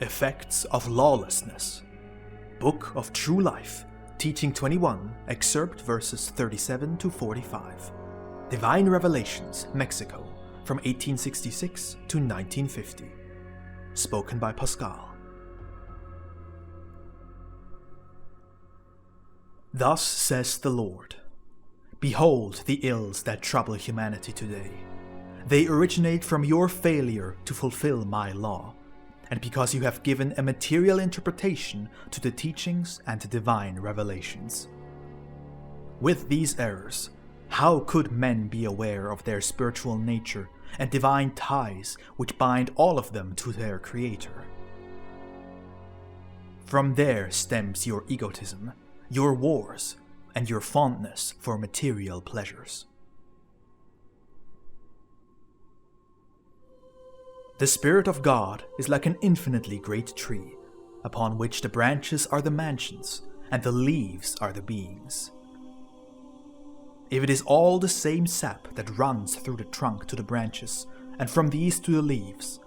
Effects of Lawlessness. Book of True Life, Teaching 21, Excerpt Verses 37 to 45. Divine Revelations, Mexico, from 1866 to 1950. Spoken by Pascal. Thus says the Lord, behold the ills that trouble humanity today. They originate from your failure to fulfill my law, and because you have given a material interpretation to the teachings and the divine revelations. With these errors, how could men be aware of their spiritual nature and divine ties which bind all of them to their Creator? From there stems your egotism, your wars, and your fondness for material pleasures. The Spirit of God is like an infinitely great tree, upon which the branches are the mansions, and the leaves are the beings. If it is all the same sap that runs through the trunk to the branches, and from these to the leaves,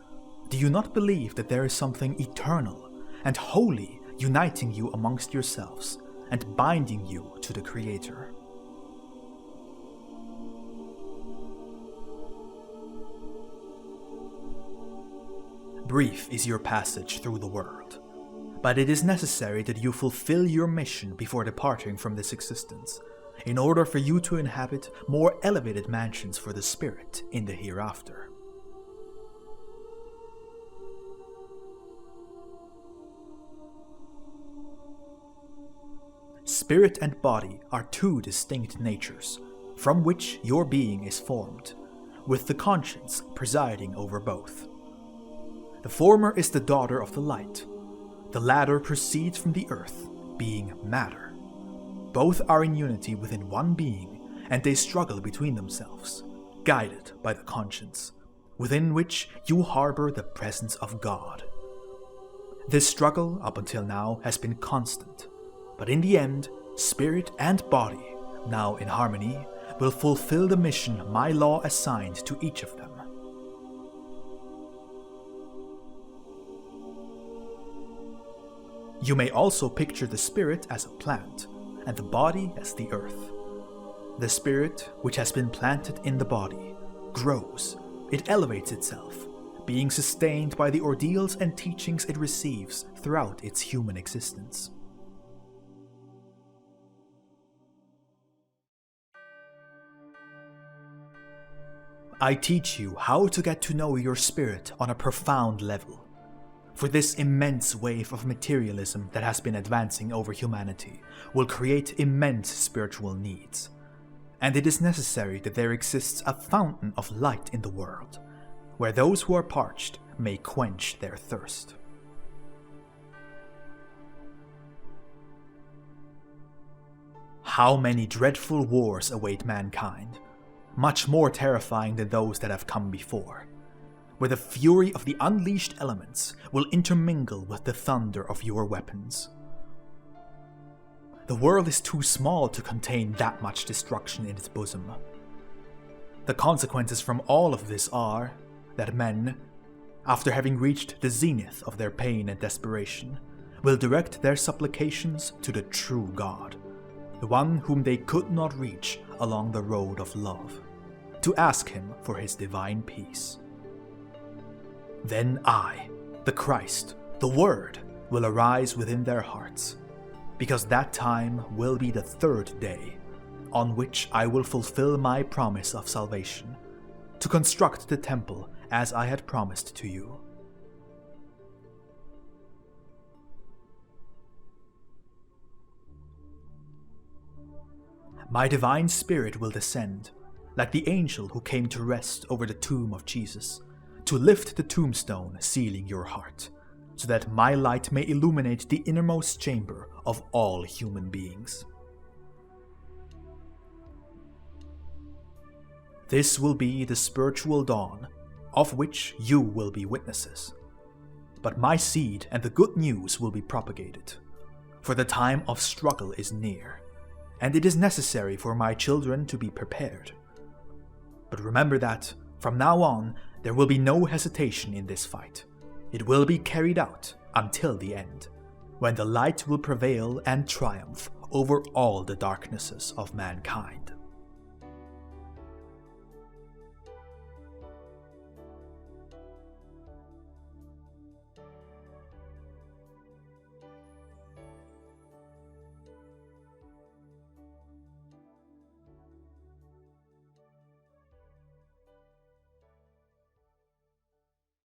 do you not believe that there is something eternal and holy uniting you amongst yourselves, and binding you to the Creator? Brief is your passage through the world, but it is necessary that you fulfill your mission before departing from this existence, in order for you to inhabit more elevated mansions for the Spirit in the hereafter. Spirit and body are two distinct natures, from which your being is formed, with the conscience presiding over both. The former is the daughter of the light. The latter proceeds from the earth, being matter. Both are in unity within one being, and they struggle between themselves, guided by the conscience, within which you harbor the presence of God. This struggle up until now has been constant, but in the end, spirit and body, now in harmony, will fulfill the mission my law assigned to each of them. You may also picture the spirit as a plant, and the body as the earth. The spirit, which has been planted in the body, grows, it elevates itself, being sustained by the ordeals and teachings it receives throughout its human existence. I teach you how to get to know your spirit on a profound level. For this immense wave of materialism that has been advancing over humanity will create immense spiritual needs. And it is necessary that there exists a fountain of light in the world, where those who are parched may quench their thirst. How many dreadful wars await mankind, much more terrifying than those that have come before, where the fury of the unleashed elements will intermingle with the thunder of your weapons. The world is too small to contain that much destruction in its bosom. The consequences from all of this are that men, after having reached the zenith of their pain and desperation, will direct their supplications to the true God, the one whom they could not reach along the road of love, to ask him for his divine peace. Then I, the Christ, the Word, will arise within their hearts, because that time will be the third day, on which I will fulfill my promise of salvation, to construct the temple as I had promised to you. My divine Spirit will descend, like the angel who came to rest over the tomb of Jesus, to lift the tombstone sealing your heart, so that my light may illuminate the innermost chamber of all human beings. This will be the spiritual dawn, of which you will be witnesses. But my seed and the good news will be propagated, for the time of struggle is near, and it is necessary for my children to be prepared. But remember that, from now on, there will be no hesitation in this fight, It will be carried out until the end, when the light will prevail and triumph over all the darknesses of mankind.